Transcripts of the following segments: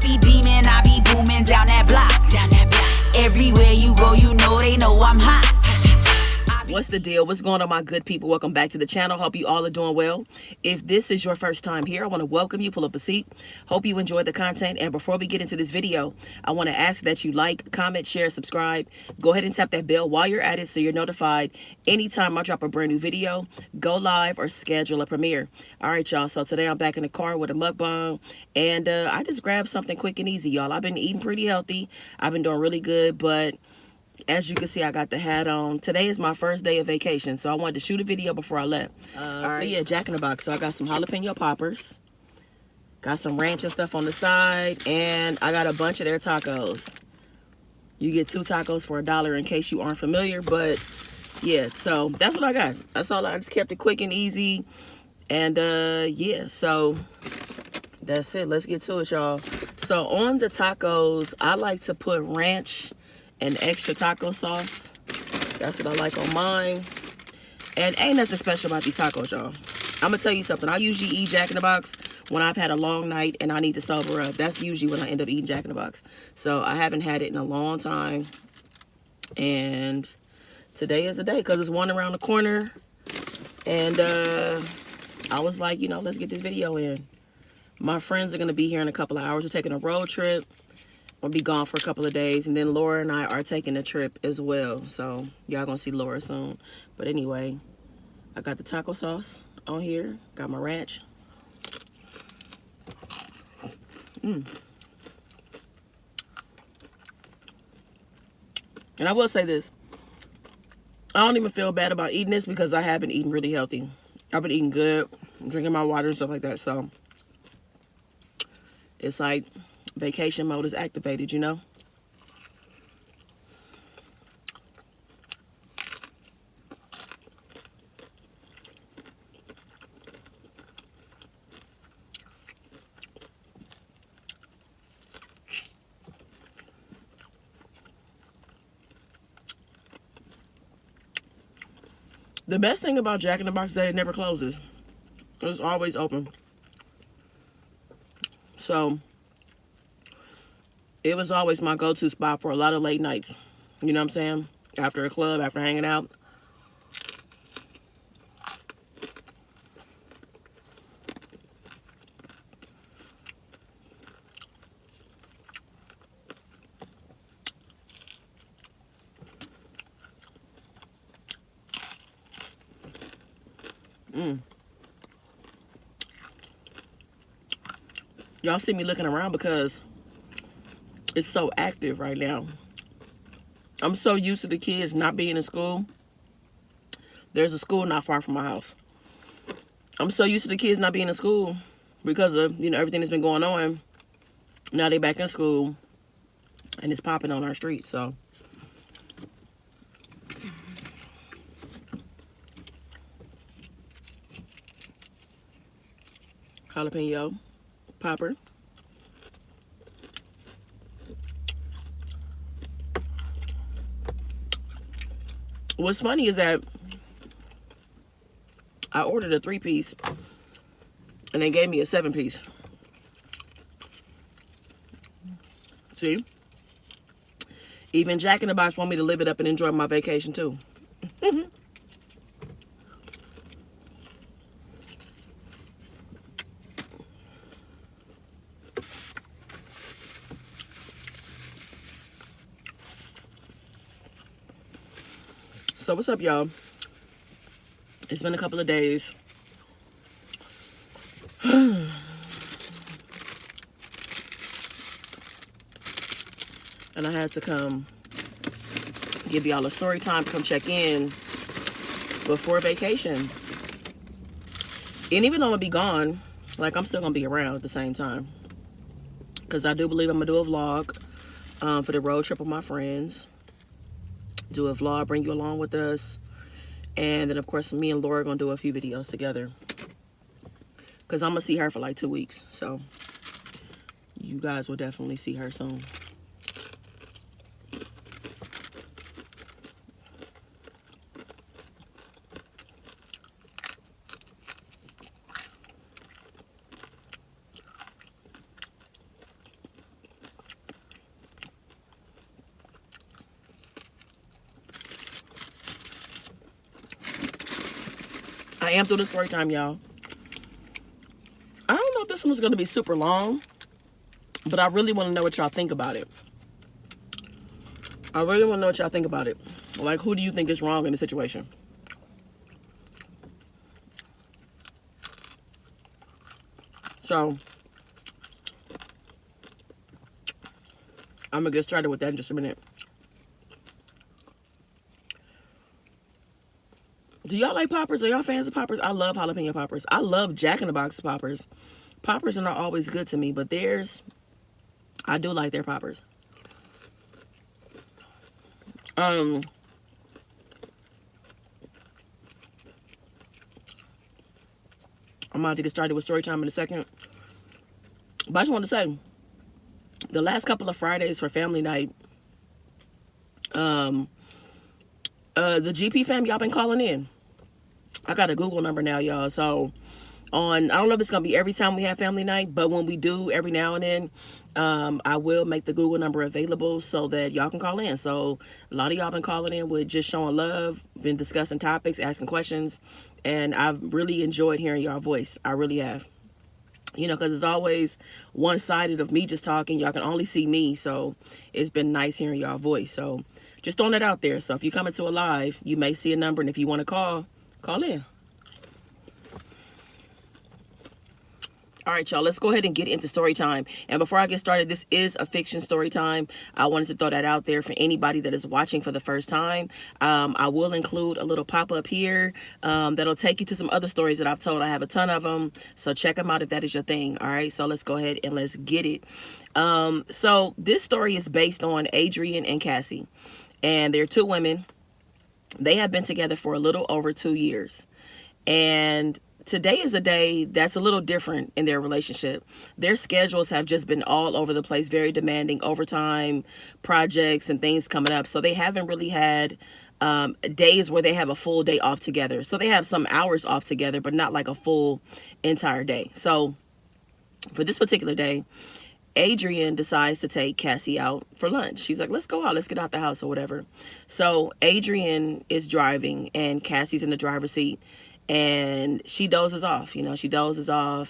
be beaming, I be booming down that block. Everywhere you go, you know they know I'm hot. What's the deal? What's going on, my good people? Welcome back to the channel. Hope you all are doing well. If this is your first time here, I want to welcome you. Pull up a seat. Hope you enjoyed the content. And before we get into this video, I want to ask that you like, comment, share, subscribe. Go ahead and tap that bell while you're at it so you're notified anytime I drop a brand new video, go live, or schedule a premiere. All right, y'all. So today I'm back in the car with a mukbang. And I just grabbed something quick and easy, y'all. I've been eating pretty healthy. I've been doing really good, but as you can see, I got the hat on. Today is my first day of vacation, so I wanted to shoot a video before I left. So yeah, Jack in the Box. So I got some jalapeno poppers, got some ranch and stuff on the side, and I got a bunch of their tacos. You get 2 tacos for $1 in case you aren't familiar, but yeah, so that's what I got. That's all. I just kept it quick and easy, and yeah, so that's it. Let's get to it, y'all. So on the tacos, I like to put ranch and extra taco sauce. That's what I like on mine. And ain't nothing special about these tacos, y'all. I'm gonna tell you something. I usually eat Jack in the Box when I've had a long night and I need to sober up. That's usually when I end up eating Jack in the Box. So I haven't had it in a long time. And today is the day because it's one around the corner. And I was like, you know, let's get this video in. My friends are gonna be here in a couple of hours. We're taking a road trip. I'll be gone for a couple of days, and then Laura and I are taking a trip as well, so y'all gonna see Laura soon. But anyway, I got the taco sauce on here, got my ranch. And I will say this, I don't even feel bad about eating this because I have been eating really healthy. I've been eating good, drinking my water and stuff like that, so it's like vacation mode is activated, you know? The best thing about Jack in the Box is that it never closes. It's always open. So it was always my go-to spot for a lot of late nights. You know what I'm saying? After a club, after hanging out. Y'all see me looking around because it's so active right now. I'm so used to the kids not being in school. There's a school not far from my house. I'm so used to the kids not being in school because of, you know, everything that's been going on. Now they back in school and it's popping on our street, so. Jalapeno popper. What's funny is that I ordered a 3-piece and they gave me a 7-piece. See? Even Jack in the Box want me to live it up and enjoy my vacation too. So what's up, y'all? It's been a couple of days. And I had to come give y'all a story time, come check in before vacation. And even though I'm gonna be gone, like, I'm still gonna be around at the same time. Because I do believe I'm gonna do a vlog for the road trip with my friends. Do a vlog, bring you along with us. And then, of course, me and Laura are going to do a few videos together. Because I'm going to see her for like 2 weeks. So, you guys will definitely see her soon. am through the story time, y'all. I don't know if this one's going to be super long, but I really want to know what y'all think about it. I really want to know what y'all think about it. Like, who do you think is wrong in the situation? So, I'm going to get started with that in just a minute. Do y'all like poppers? Are y'all fans of poppers? I love jalapeno poppers. I love Jack in the Box poppers. Poppers are not always good to me, but theirs, I do like their poppers. I'm about to get started with story time in a second. But I just want to say, the last couple of Fridays for family night, the GP fam, y'all been calling in. I got a Google number now, y'all. So I don't know if it's going to be every time we have family night, but when we do, every now and then, I will make the Google number available so that y'all can call in. So a lot of y'all been calling in with just showing love, been discussing topics, asking questions, and I've really enjoyed hearing y'all voice. I really have. You know, because it's always one-sided of me just talking. Y'all can only see me, so it's been nice hearing y'all voice. So just throwing it out there. So if you come into a live, you may see a number, and if you want to call in. All right, y'all, let's go ahead and get into story time. And before I get started, this is a fiction story time. I wanted to throw that out there for anybody that is watching for the first time. I will include a little pop-up here that'll take you to some other stories that I've told. I have a ton of them, so check them out if that is your thing. All right, so let's go ahead and let's get it. So this story is based on Adrienne and Cassie, and they're two women. They have been together for a little over 2 years, and today is a day that's a little different in their relationship. Their schedules have just been all over the place, very demanding, overtime, projects, and things coming up. So they haven't really had days where they have a full day off together. So they have some hours off together, but not like a full entire day. So for this particular day, Adrienne decides to take Cassie out for lunch. She's like, let's go out. Let's get out the house or whatever. So Adrienne is driving and Cassie's in the driver's seat. And she dozes off,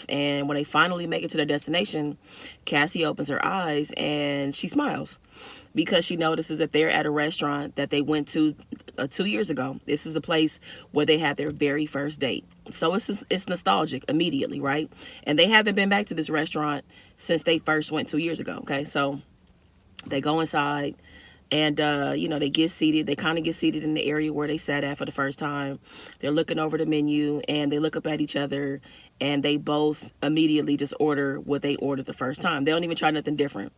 and when they finally make it to their destination, Cassie opens her eyes and she smiles because she notices that they're at a restaurant that they went to 2 years ago. This is the place where they had their very first date. So it's nostalgic immediately, right? And they haven't been back to this restaurant since they first went 2 years ago, okay? So they go inside. And, they get seated. They kind of get seated in the area where they sat at for the first time. They're looking over the menu and they look up at each other and they both immediately just order what they ordered the first time. They don't even try nothing different.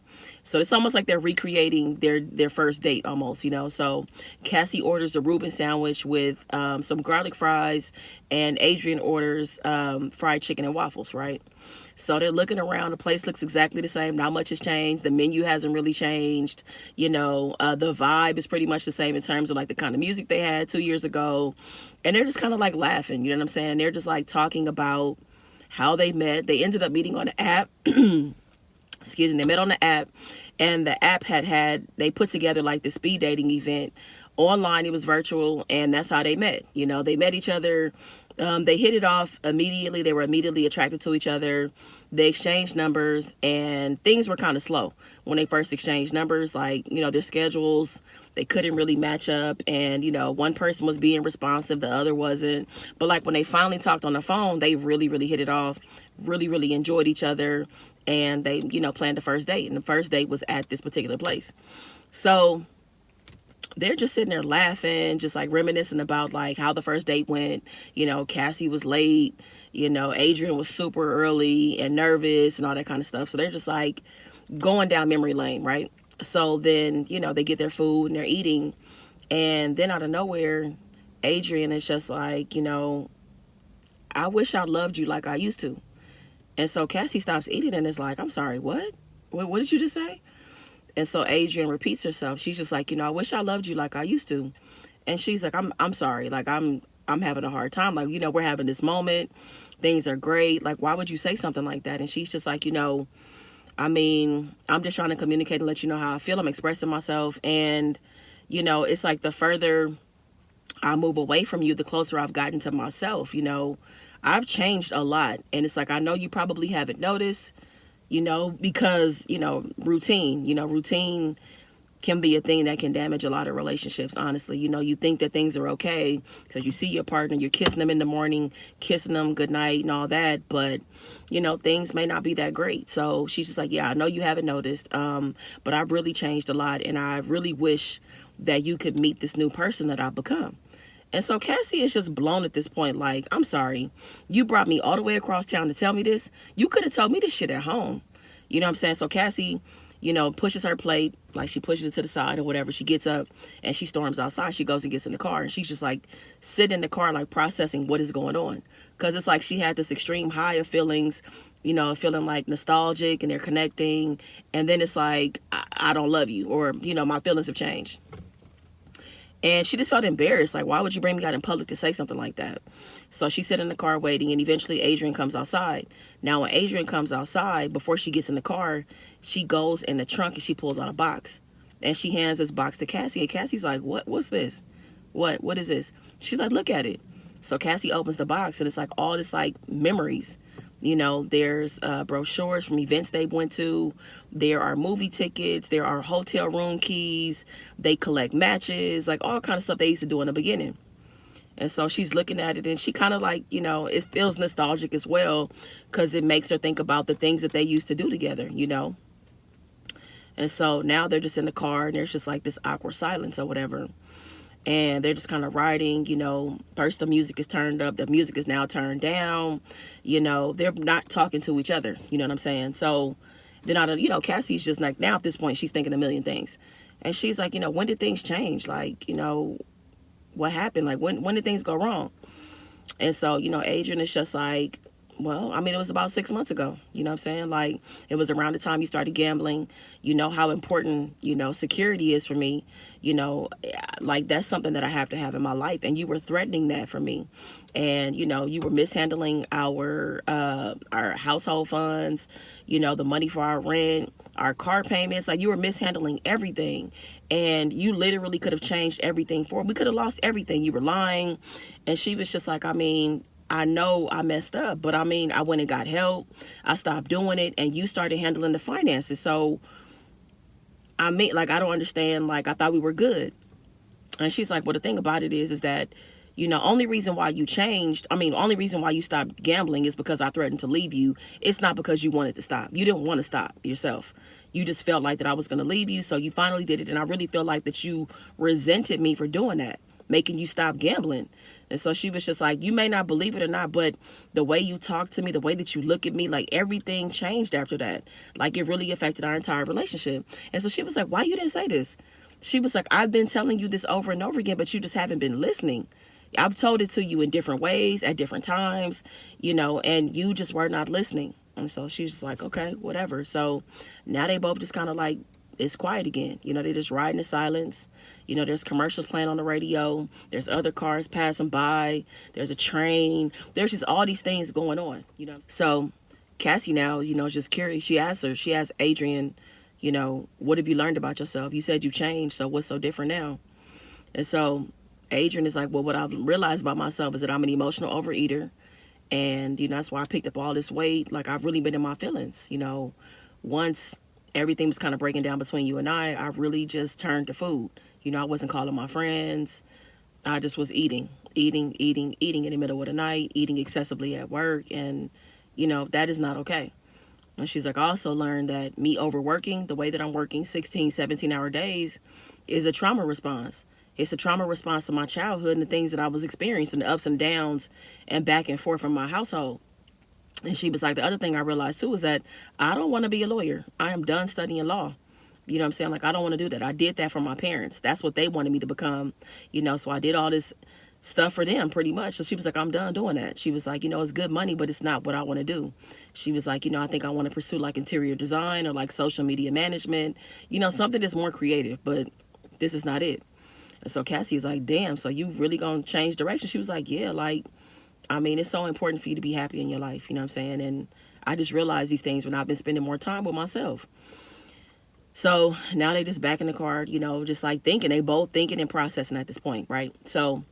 So it's almost like they're recreating their first date almost, So Cassie orders a Reuben sandwich with some garlic fries, and Adrienne orders fried chicken and waffles, right? So they're looking around. The place looks exactly the same. Not much has changed. The menu hasn't really changed. The vibe is pretty much the same in terms of like the kind of music they had 2 years ago. And they're just kind of like laughing, you know what I'm saying? And they're just like talking about how they met. They ended up meeting on the app. Excuse me. They met on the app, and the app they put together like the speed dating event online. It was virtual, and that's how they met. They met each other. They hit it off immediately. They were immediately attracted to each other. They exchanged numbers, and things were kind of slow when they first exchanged numbers. Like, their schedules, they couldn't really match up. And, one person was being responsive, the other wasn't. But like when they finally talked on the phone, they really, really hit it off, really, really enjoyed each other. And they, planned the first date. And the first date was at this particular place. So they're just sitting there laughing, just like reminiscing about like how the first date went. Cassie was late, Adrienne was super early and nervous and all that kind of stuff. So they're just like going down memory lane, right? So then, they get their food and they're eating. And then out of nowhere, Adrienne is just like, I wish I loved you like I used to. And so Cassie stops eating and is like, I'm sorry, what? What did you just say? And so Adrienne repeats herself. She's just like, I wish I loved you like I used to. And she's like, I'm sorry. Like, I'm having a hard time. Like, we're having this moment. Things are great. Like, why would you say something like that? And she's just like, I'm just trying to communicate and let you know how I feel. I'm expressing myself. And, it's like the further I move away from you, the closer I've gotten to myself. I've changed a lot. And it's like, I know you probably haven't noticed, because, routine can be a thing that can damage a lot of relationships, honestly. You think that things are okay because you see your partner, you're kissing them in the morning, kissing them goodnight and all that, but things may not be that great. So she's just like, yeah, I know you haven't noticed, but I've really changed a lot, and I really wish that you could meet this new person that I've become. And so Cassie is just blown at this point, like, I'm sorry, you brought me all the way across town to tell me this. You could have told me this shit at home. You know what I'm saying? So Cassie, pushes her plate, like she pushes it to the side or whatever. She gets up and she storms outside. She goes and gets in the car, and she's just like sitting in the car, like processing what is going on. Because it's like she had this extreme high of feelings, feeling like nostalgic, and they're connecting. And then it's like, I don't love you, or, my feelings have changed. And she just felt embarrassed. Like, why would you bring me out in public to say something like that? So she sat in the car waiting, and eventually Adrienne comes outside. Now, when Adrienne comes outside, before she gets in the car, she goes in the trunk and she pulls out a box. And she hands this box to Cassie. And Cassie's like, what's this? What is this? She's like, look at it. So Cassie opens the box, and it's like all this like memories. There's brochures from events they went to. There are movie tickets. There are hotel room keys. They collect matches, like all kind of stuff they used to do in the beginning. And so she's looking at it, and she kind of like, it feels nostalgic as well, because it makes her think about the things that they used to do together, And so now they're just in the car, and there's just like this awkward silence or whatever. And they're just kind of riding, first the music is turned up, the music is now turned down, they're not talking to each other, you know what I'm saying? So then, Cassie's just like, now at this point, she's thinking a million things. And she's like, when did things change? Like, what happened? Like, when did things go wrong? And so, Adrienne is just like, well, I mean, it was about 6 months ago. You know what I'm saying? Like, it was around the time you started gambling. You know how important, security is for me. Like, that's something that I have to have in my life. And you were threatening that for me. And, you were mishandling our household funds, the money for our rent, our car payments. Like, you were mishandling everything. And you literally could have changed everything we could have lost everything. You were lying. And she was just like, I mean, I know I messed up, but I mean, I went and got help. I stopped doing it, and you started handling the finances. So, I mean, like, I don't understand. Like, I thought we were good. And she's like, well, the thing about it is that, only reason why you changed, only reason why you stopped gambling is because I threatened to leave you. It's not because you wanted to stop. You didn't want to stop yourself. You just felt like that I was going to leave you, so you finally did it. And I really feel like that you resented me for doing that, making you stop gambling. And so she was just like, you may not believe it or not, but the way you talk to me, the way that you look at me, like everything changed after that. Like, it really affected our entire relationship. And so she was like, why you didn't say this? She was like, I've been telling you this over and over again, but you just haven't been listening. I've told it to you in different ways at different times, and you just were not listening. And so she's just like, okay, whatever. So now they both just kind of like, it's quiet again. They just ride in silence. There's commercials playing on the radio. There's other cars passing by. There's a train. There's just all these things going on, So Cassie now, is just curious. She asks Adrienne, what have you learned about yourself? You said you changed, so what's so different now? And so Adrienne is like, well, what I've realized about myself is that I'm an emotional overeater. And, that's why I picked up all this weight. Like, I've really been in my feelings, once everything was kind of breaking down between you and I really just turned to food. I wasn't calling my friends. I just was eating in the middle of the night, eating excessively at work. And, that is not okay. And she's like, I also learned that me overworking, the way that I'm working 16, 17-hour days, is a trauma response. It's a trauma response to my childhood and the things that I was experiencing, the ups and downs and back and forth from my household. And she was like, the other thing I realized too is that I don't want to be a lawyer. I am done studying law. You know what I'm saying? Like, I don't want to do that. I did that for my parents. That's what they wanted me to become, so I did all this stuff for them pretty much. So she was like, I'm done doing that. She was like, it's good money, but it's not what I want to do. She was like, I think I want to pursue like interior design or like social media management, something that's more creative, but this is not it. And so Cassie's like, damn, so you really gonna change direction? She was like, yeah, like, it's so important for you to be happy in your life, you know what I'm saying? And I just realized these things when I've been spending more time with myself. So now they just back in the car, just like thinking, they both thinking and processing at this point, right? So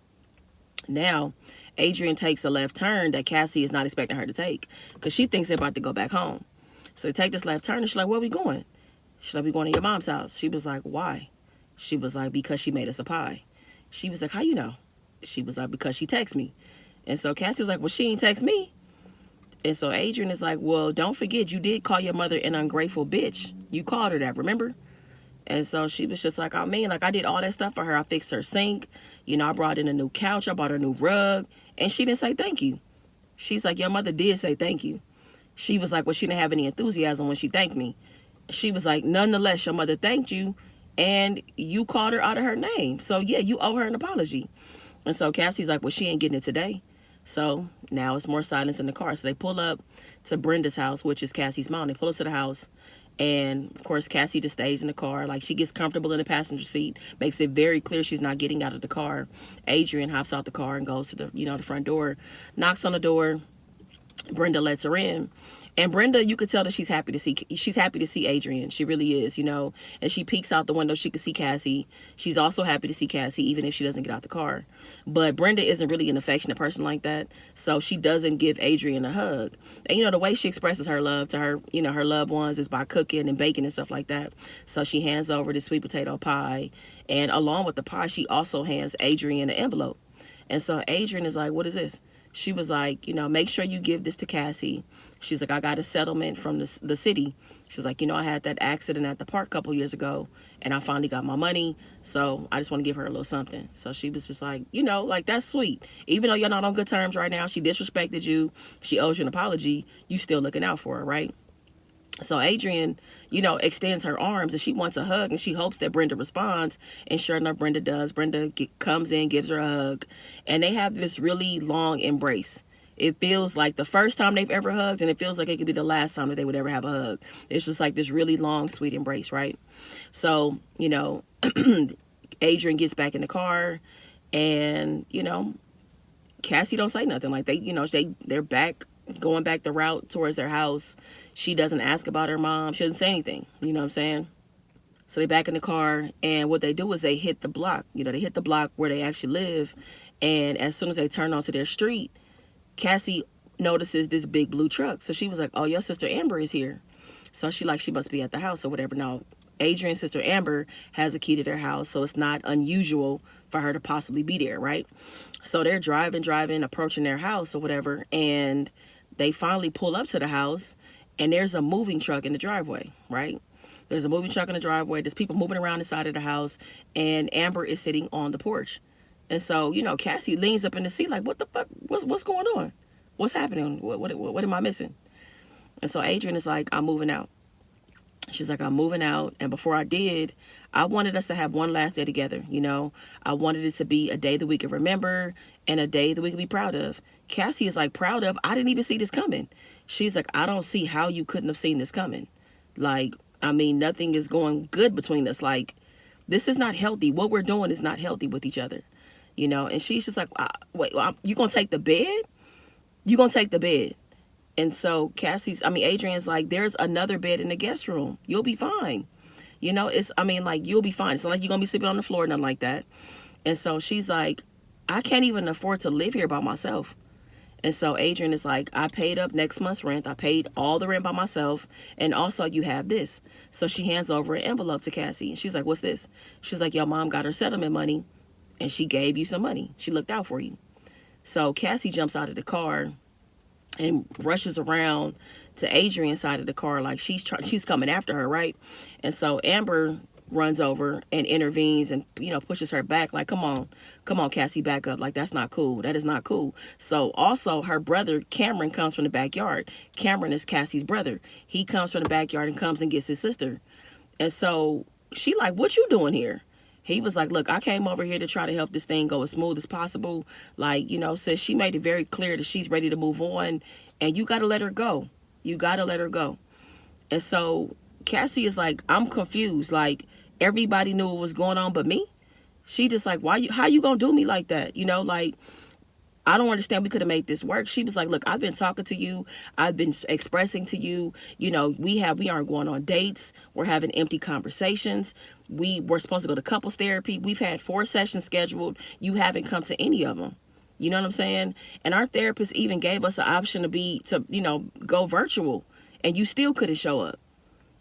Now, Adrienne takes a left turn that Cassie is not expecting her to take because she thinks they're about to go back home. So they take this left turn and she's like, where are we going? She's like, we going to your mom's house. She was like, why? She was like, because she made us a pie. She was like, how you know? She was like, because she texted me. And so Cassie's like, well, she ain't text me. And so Adrienne is like, well, don't forget, you did call your mother an ungrateful bitch. You called her that, remember? And so she was just like, I mean, like, I did all that stuff for her. I fixed her sink. You know, I brought in a new couch. I bought her a new rug. And she didn't say thank you. She's like, your mother did say thank you. She was like, well, she didn't have any enthusiasm when she thanked me. She was like, nonetheless, your mother thanked you and you called her out of her name. So, yeah, you owe her an apology. And so Cassie's like, well, she ain't getting it today. So now it's more silence in the car. So they pull up to Brenda's house, which is Cassie's mom. They pull up to the house. And, of course, Cassie just stays in the car. Like, she gets comfortable in the passenger seat, makes it very clear she's not getting out of the car. Adrienne hops out the car and goes to the front door, knocks on the door. Brenda lets her in. And Brenda, you could tell that she's happy to see Adrienne. She really is, and she peeks out the window. She can see Cassie. She's also happy to see Cassie, even if she doesn't get out the car. But Brenda isn't really an affectionate person like that. So she doesn't give Adrienne a hug. And, the way she expresses her love to her, her loved ones is by cooking and baking and stuff like that. So she hands over the sweet potato pie. And along with the pie, she also hands Adrienne an envelope. And so Adrienne is like, what is this? She was like, make sure you give this to Cassie. She's like, I got a settlement from the city. She's like, I had that accident at the park a couple years ago, and I finally got my money, so I just want to give her a little something. So she was just like, like, that's sweet. Even though you're not on good terms right now, she disrespected you, she owes you an apology, you still looking out for her, right? So Adrienne, extends her arms and she wants a hug and she hopes that Brenda responds. And sure enough, Brenda does. Brenda comes in, gives her a hug, and they have this really long embrace. It feels like the first time they've ever hugged, and it feels like it could be the last time that they would ever have a hug. It's just like this really long, sweet embrace, right? So, Adrienne gets back in the car and, Cassie don't say nothing. Like they're back, going back the route towards their house. She doesn't ask about her mom. She doesn't say anything. You know what I'm saying? So they back in the car, and what they do is they hit the block. They hit the block where they actually live. And as soon as they turn onto their street, Cassie notices this big blue truck. So she was like, oh, your sister Amber is here. So she must be at the house or whatever. Now, Adrienne's sister Amber has a key to their house, so it's not unusual for her to possibly be there, right? So they're driving, approaching their house or whatever, and they finally pull up to the house, and there's a moving truck in the driveway, right? There's a moving truck in the driveway. There's people moving around inside of the house, and Amber is sitting on the porch. And so, Cassie leans up in the seat like, what the fuck? What's going on? What's happening? What am I missing? And so Adrienne is like, I'm moving out. She's like, I'm moving out. And before I did, I wanted us to have one last day together. I wanted it to be a day that we could remember and a day that we could be proud of. Cassie is like, proud of? I didn't even see this coming. She's like, I don't see how you couldn't have seen this coming. Like, nothing is going good between us. Like, this is not healthy. What we're doing is not healthy with each other. And she's just like, wait, you gonna take the bed? You gonna take the bed? And so Adrienne's like, there's another bed in the guest room. You'll be fine. You'll be fine. It's not like you're gonna be sleeping on the floor, nothing like that. And so she's like, I can't even afford to live here by myself. And so Adrienne is like, I paid up next month's rent. I paid all the rent by myself. And also you have this. So she hands over an envelope to Cassie. And she's like, what's this? She's like, your mom got her settlement money and she gave you some money. She looked out for you. So Cassie jumps out of the car and rushes around to Adrienne's side of the car like she's coming after her, right? And so Amber runs over and intervenes and pushes her back like, come on Cassie, back up. Like, that's not cool. That is not cool. So also her brother Cameron comes from the backyard. Cameron is Cassie's brother. He comes from the backyard and comes and gets his sister. And so she like, what you doing here? He was like, look, I came over here to try to help this thing go as smooth as possible. Like, says she made it very clear that she's ready to move on, and you got to let her go. You got to let her go. And so Cassie is like, I'm confused. Like, everybody knew what was going on but me. She just like, how you going to do me like that? Like, I don't understand. We could have made this work. She was like, look, I've been talking to you. I've been expressing to you, we aren't going on dates. We're having empty conversations. We were supposed to go to couples therapy. We've had 4 sessions scheduled. You haven't come to any of them. You know what I'm saying? And our therapist even gave us an option to go virtual, and you still couldn't show up.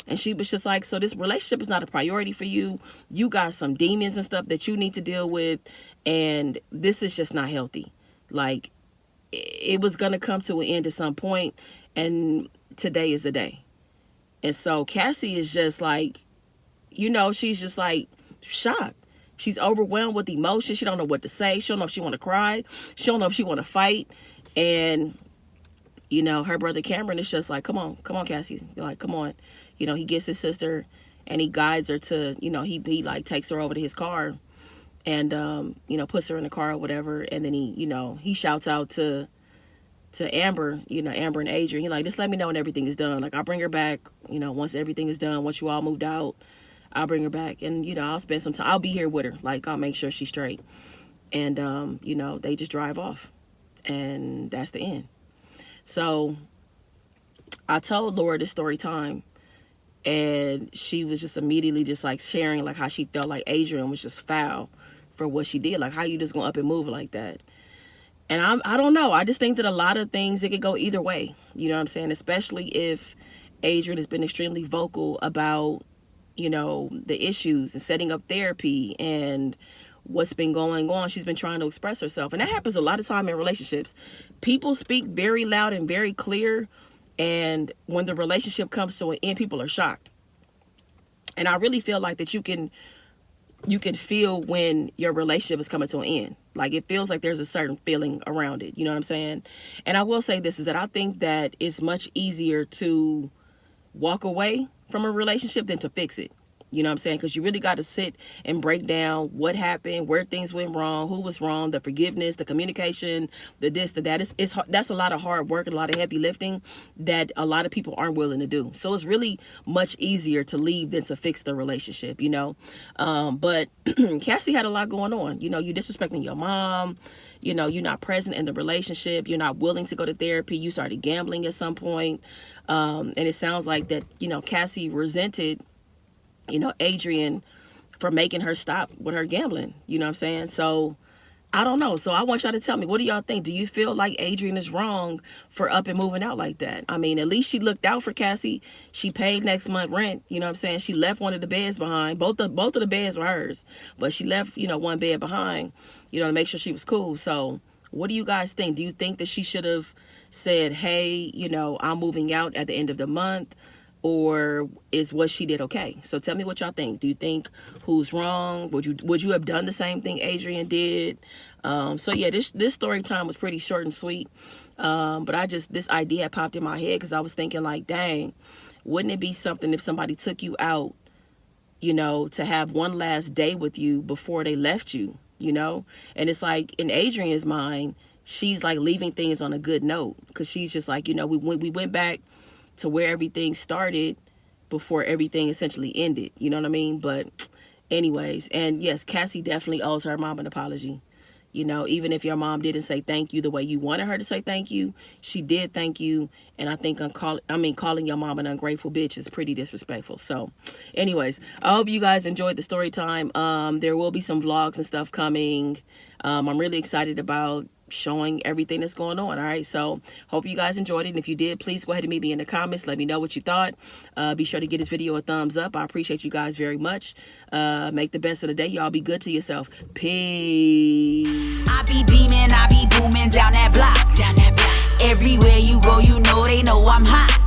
And she was just like, so this relationship is not a priority for you. You got some demons and stuff that you need to deal with. And this is just not healthy. Like, it was going to come to an end at some point. And today is the day. And so Cassie is just like, she's just like shocked. She's overwhelmed with emotion. She don't know what to say. She don't know if she want to cry. She don't know if she want to fight. And, her brother Cameron is just like, come on, Cassie. Like, come on. He gets his sister and he guides her to, he like takes her over to his car and, puts her in the car or whatever. And then he shouts out to Amber, Amber and Adrienne. He like, just let me know when everything is done. Like, I'll bring her back, once everything is done, once you all moved out, I'll bring her back. And, I'll spend some time. I'll be here with her. Like, I'll make sure she's straight. And, they just drive off. And that's the end. So I told Laura this story time. And she was just immediately just like sharing like how she felt like Adrienne was just foul for what she did. Like, how you just gonna up and move like that? And I don't know. I just think that a lot of things, it could go either way. You know what I'm saying? Especially if Adrienne has been extremely vocal about, the issues and setting up therapy and what's been going on. She's been trying to express herself. And that happens a lot of time in relationships. People speak very loud and very clear. And when the relationship comes to an end, people are shocked. And I really feel like that you can feel when your relationship is coming to an end. Like, it feels like there's a certain feeling around it. You know what I'm saying? And I will say this, is that I think that it's much easier to walk away from a relationship than to fix it. You know what I'm saying? Because you really got to sit and break down what happened, where things went wrong, who was wrong, the forgiveness, the communication, the this, the that. That's a lot of hard work and a lot of heavy lifting that a lot of people aren't willing to do. So it's really much easier to leave than to fix the relationship, But Cassie had a lot going on. You're disrespecting your mom. You're not present in the relationship. You're not willing to go to therapy. You started gambling at some point. And it sounds like that, Cassie resented Adrienne for making her stop with her gambling. You know what I'm saying? So I don't know. So I want y'all to tell me, what do y'all think? Do you feel like Adrienne is wrong for up and moving out like that? I mean, at least she looked out for Cassie. She paid next month rent. You know what I'm saying? She left one of the beds behind. Both of the beds were hers, but she left, one bed behind, to make sure she was cool. So what do you guys think? Do you think that she should have said, hey, I'm moving out at the end of the month? Or is what she did okay? So tell me what y'all think. Do you think who's wrong? Would you have done the same thing Adrienne did? So yeah, this story time was pretty short and sweet. But this idea popped in my head because I was thinking like, dang, wouldn't it be something if somebody took you out, to have one last day with you before they left you, And it's like in Adrienne's mind, she's like leaving things on a good note because she's just like, we went back to where everything started before everything essentially ended. You know what I mean? But anyways, and yes, Cassie definitely owes her mom an apology. Even if your mom didn't say thank you the way you wanted her to say thank you, she did thank you. And I think calling your mom an ungrateful bitch is pretty disrespectful. So anyways, I hope you guys enjoyed the story time. There will be some vlogs and stuff coming. I'm really excited about showing everything that's going on. All right, so hope you guys enjoyed it, and if you did, please go ahead and meet me in the comments. Let me know what you thought. Be sure to give this video a thumbs up. I appreciate you guys very much. Make the best of the day. Y'all be good to yourself. Peace. I be beaming, I be booming down that block. Everywhere you go, they know I'm hot.